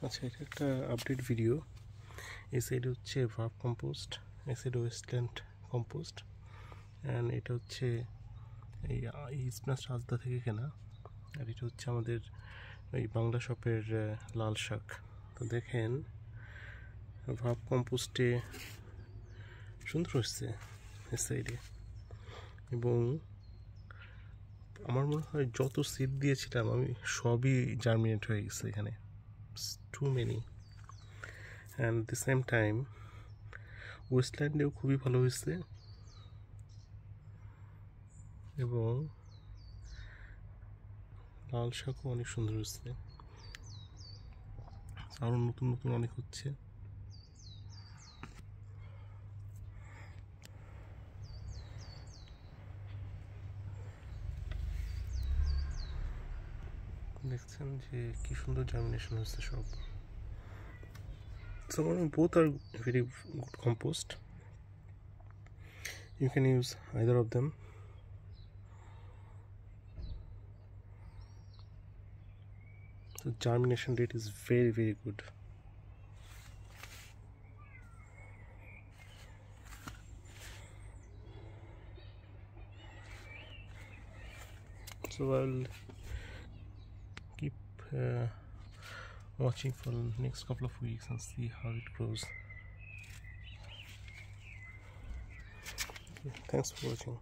আচ্ছা, এটা একটা আপডেট ভিডিও। এই সাইডে হচ্ছে ভার্ব কম্পোস্ট, এই সাইডে ওয়েস্টল্যান্ড কম্পোস্ট, অ্যান্ড এটা হচ্ছে এই স্প্যাশ রাজদা থেকে কেনা, আর এটা হচ্ছে আমাদের এই বাংলা শপের লাল শাক। তো দেখেন ভার্ব কম্পোস্টে সুন্দর হচ্ছে এই সাইডে, এবং আমার মনে হয় যত সিড দিয়েছিলাম আমি সবই জার্মিনেট হয়ে গেছে এখানে, too many. And the same time ওয়েস্টল্যান্ডেও খুবই ভালো হয়েছে, এবং লাল শাকও অনেক সুন্দর হচ্ছে, আরও নতুন নতুন অনেক হচ্ছে। দেখছেন যে কি সুন্দর জার্মিনেশন হচ্ছে সব। So both are very good compost. You can use either of them. The germination rate is very good. So I'll keep watching for the next couple of weeks and see how it grows. Okay, thanks for watching.